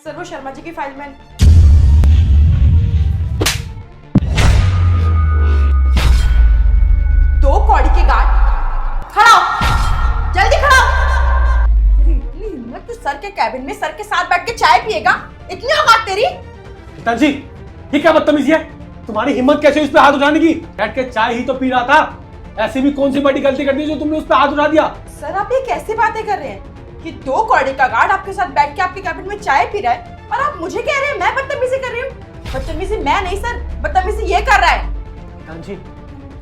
Sir वो शर्मा जी की file में। दो कौड़ी के गार्ड, खड़ा हो, जल्दी खड़ा हो। तेरी इतनी हिम्मत, तू सर के कैबिन में सर के साथ बैठ के चाय पिएगा? इतनी औकात तेरी? पिताजी, ये क्या बदतमीजी है? तुम्हारी हिम्मत कैसे हुई उस पे हाथ उठाने की? बैठ के चाय ही तो पी रहा था। ऐसी भी कौन सी बड़ी गलती कर दी जो तुमने उस पे हाथ उठा दिया? सर आप ये कैसी बातें कर रहे हैं कि दो कौड़ी का गार्ड आपके साथ बैठ के आपके कैबिन में चाय पी रहा है और आप मुझे कह रहे हैं मैं बदतमीजी कर रही हूँ? बदतमीजी मैं नहीं सर, बदतमीजी ये कर रहा है। पिताजी,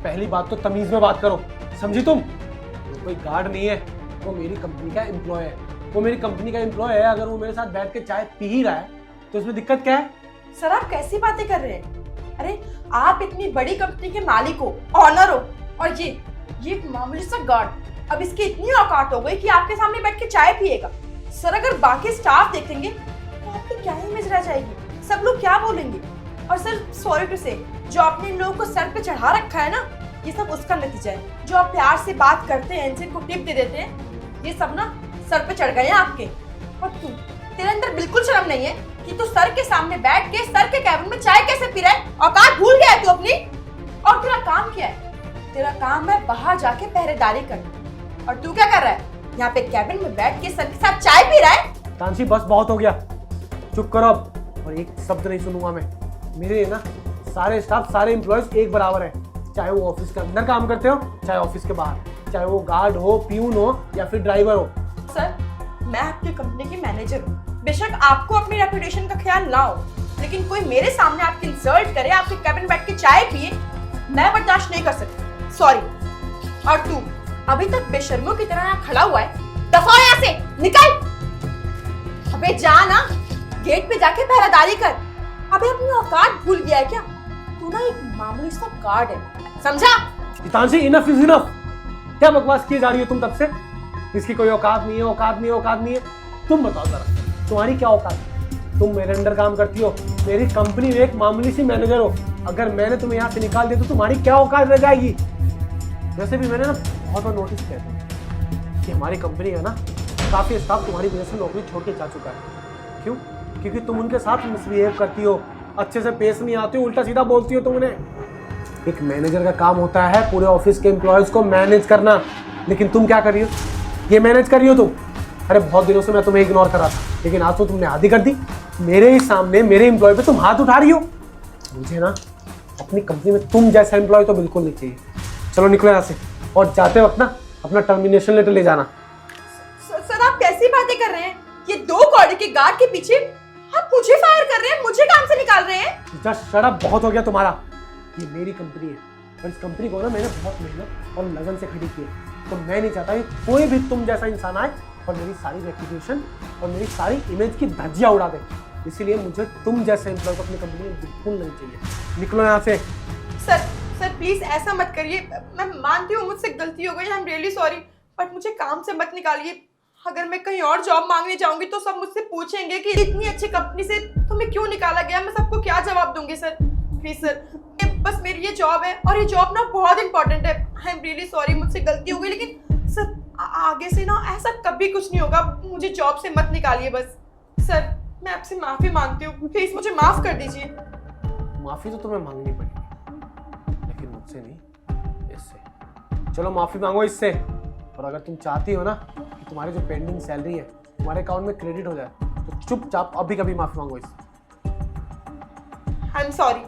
पहली बात तो तमीज में बात करो, समझी तुम? वो कोई गार्ड नहीं है, वो मेरी कंपनी का एम्प्लॉय है। वो मेरी कंपनी का एम्प्लॉय है, अगर वो मेरे साथ बैठ के चाय पी ही रहा है तो उसमें दिक्कत क्या है? सर आप कैसी बातें कर रहे हैं? अरे आप इतनी बड़ी कंपनी के मालिक हो, ऑनर हो, और ये मामूली सा गार्ड, अब इसकी इतनी औकात हो गई कि आपके सामने बैठ के चाय पिएगा। सर अगर बाकी स्टाफ देखेंगे तो आपकी क्या इमेज रह जाएगी? सब लोग क्या बोलेंगे? और सर सॉरी टू से, जो आपने इन लोगों को सर पे चढ़ा रखा है ना, ये सब उसका नतीजा है। जो आप प्यार से बात करते हैं, इनसे को टिप दे देते हैं, ये सब ना सर पे चढ़ गए हैं आपके। और तू, तेरे अंदर बिल्कुल शर्म नहीं है कि तू सर के सामने बैठ के सर के कैबिन में चाय कैसे पी रहा है? औकात भूल गया है तू अपनी? और तेरा काम क्या है? तेरा काम है बाहर जाके पहरेदारी करना, और तू क्या कर रहा है? यहाँ पे कैबिन में बैठ के सर के साथ चाय पी रहा है? तानसी बस बहुत हो गया, चुप करो अब, और एक शब्द नहीं सुनूंगा मैं। मेरे ना सारे स्टाफ, सारे एम्प्लॉयज एक बराबर है, चाहे वो ऑफिस के अंदर काम करते हो चाहे ऑफिस के बाहर, चाहे वो गार्ड हो, प्यून हो या फिर ड्राइवर हो। सर मैं आपकी कंपनी की मैनेजर हूँ, बेशक आपको अपनी रेपुटेशन का ख्याल ना हो, लेकिन कोई मेरे सामने आपकी इंसल्ट करे, आपके कैबिन बैठ के चाय पिए, मैं बर्दाश्त नहीं कर सकती। सॉरी। और तू अभी तक बेशर्मों की तरह यहाँ खड़ा हुआ है, दफा हो यहाँ से, निकल। अबे जा ना, गेट पे जाके पहरेदारी कर। अबे अपनी औकात भूल गया है क्या? तू ना एक मामूली सा गार्ड है, समझा? Tansy enough is enough. क्या बकवास किए जा रही हो तुम तब से? इसकी कोई औकात नहीं है, औकात नहीं है, औकात नहीं है। तुम बताओ जरा, तुम्हारी क्या औकात है? तुम मेरे अंडर काम करती हो, मेरी कंपनी में एक मामूली सी मैनेजर हो। अगर मैंने तुम्हें यहाँ से निकाल दिया तो तुम्हारी क्या औकात रह जाएगी? वैसे भी मैंने ना बहुत बार नोटिस किया था कि हमारी कंपनी है ना, काफी स्टाफ तुम्हारी वजह से नौकरी छोड़ के जा चुका है। क्यों? क्योंकि तुम उनके साथ मिसबिहेव करती हो, अच्छे से पेश नहीं आती हो, उल्टा सीधा बोलती हो तुम उन्हें। एक मैनेजर का काम होता है पूरे ऑफिस के एम्प्लॉयज को मैनेज करना, लेकिन तुम क्या कर रही हो? ये मैनेज कर रही हो तुम। अरे बहुत दिनों से मैं तुम्हें इग्नोर कर रहा था, लेकिन आज तो तुमने आदी कर दी। मेरे ही सामने मेरे एम्प्लॉय पे तुम हाथ उठा रही हो। मुझे ना अपनी कंपनी में तुम जैसा एम्प्लॉय तो बिल्कुल नहीं चाहिए। चलो निकलो यहाँ से, और जाते वक्त ना अपना टर्मिनेशन लेटर ले जाना। सर आप कैसी बातें कर रहे हैं? ये दो कौड़ी के गार्ड के पीछे आप मुझे फायर कर रहे हैं, मुझे काम से निकाल रहे हैं? जस्ट शट अप, बहुत हो गया तुम्हारा। ये मेरी कंपनी है और इस कंपनी को ना मैंने बहुत मेहनत और लगन से खड़ी की है, तो मैं नहीं चाहता कि कोई भी तुम जैसा इंसान आए और मेरी सारी रेपुटेशन और मेरी सारी इमेज की धज्जियां उड़ा दे। इसीलिए मुझे तुम जैसे एम्प्लॉय को अपनी कंपनी में बिल्कुल नहीं चाहिए। निकलो यहाँ से। सर प्लीज ऐसा मत करिए, मैं मानती हूँ मुझसे गलती हो गई, I am really sorry, but मुझे काम से मत निकालिए। अगर मैं कहीं और जॉब मांगने जाऊंगी तो सब मुझसे पूछेंगे कि इतनी अच्छी कंपनी से तुम्हें क्यों निकाला गया। मैं सबको क्या जवाब दूंगी? सर प्लीज सर, बस मेरी ये जॉब है और ये जॉब ना बहुत इंपॉर्टेंट है। आई एम रियली सॉरी, मुझसे गलती हो गई, लेकिन सर आगे से ना ऐसा कभी कुछ नहीं होगा। मुझे जॉब से मत निकालिए बस। सर मैं आपसे माफी मांगती हूँ, प्लीज मुझे माफ कर दीजिए। माफी तो तुम्हें मांगनी पड़ेगी, लेकिन मुझसे नहीं, इससे। चलो माफी मांगो इससे। और अगर तुम चाहती हो ना कि तुम्हारी जो पेंडिंग सैलरी है तुम्हारे अकाउंट में क्रेडिट हो जाए, तो चुपचाप अभी कभी माफी मांगो इससे। आई एम सॉरी।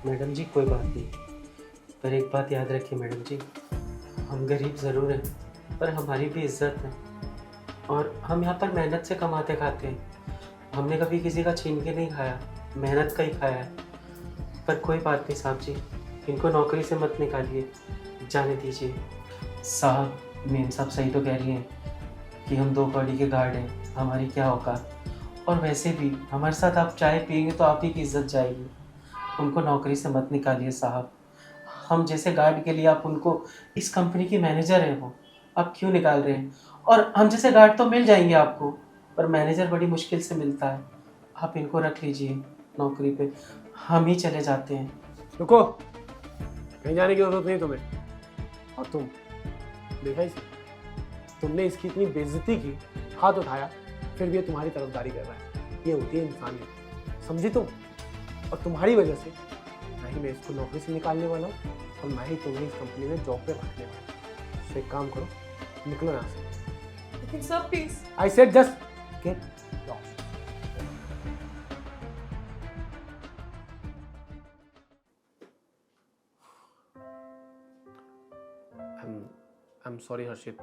मैडम जी कोई बात नहीं, पर एक बात याद रखिए मैडम जी, हम गरीब ज़रूर हैं पर हमारी भी इज्जत है, और हम यहाँ पर मेहनत से कमाते खाते हैं। हमने कभी किसी का छीन के नहीं खाया, मेहनत का ही खाया है। पर कोई बात नहीं साहब जी, इनको नौकरी से मत निकालिए, जाने दीजिए। साहब मेम साहब सही तो कह रही हैं कि हम दो कौड़ी के गार्ड हैं, हमारी क्या औकात। और वैसे भी हमारे साथ आप चाय पियेंगे तो आप ही की इज्जत जाएगी। उनको नौकरी से मत निकालिए साहब। हम जैसे गार्ड के लिए आप उनको, इस कंपनी की मैनेजर हैं वो, आप क्यों निकाल रहे हैं? और हम जैसे गार्ड तो मिल जाएंगे आपको, पर मैनेजर बड़ी मुश्किल से मिलता है। आप इनको रख लीजिए नौकरी पे, हम ही चले जाते हैं। रुको, कहीं जाने की जरूरत नहीं तुम्हें। और तुम देखा इसे, तुमने इसकी इतनी बेइज्जती की, हाथ उठाया, फिर भी ये तुम्हारी तरफदारी कर रहा है। ये होती है इंसानियत, समझी तुम? और तुम्हारी वजह से ना ही मैं इसको नौकरी से निकालने वाला हूँ और ना ही तुम्हें इस कंपनी में जॉब पे रखने वाला हूँ। तो एक काम करो, निकलो यहाँ से। लेकिन sir please. I said just get lost. I am sorry Harshit,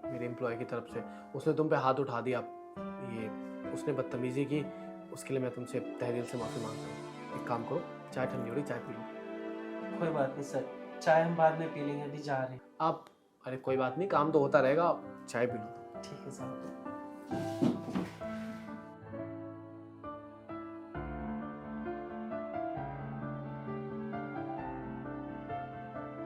मेरे एम्प्लॉय की तरफ से उसने तुम पे हाथ उठा दिया, ये उसने बदतमीजी की, उसके लिए मैं तुमसे तहे दिल से माफ़ी मांगता हूँ। एक काम करो, चाय ठंडी हो रही, चाय पी लो। कोई बात नहीं सर, चाय हम बाद में पी लेंगे, अभी जा रहे हैं। आप, अरे कोई बात नहीं, काम तो होता रहेगा, आप चाय पी लो। ठीक है साहब।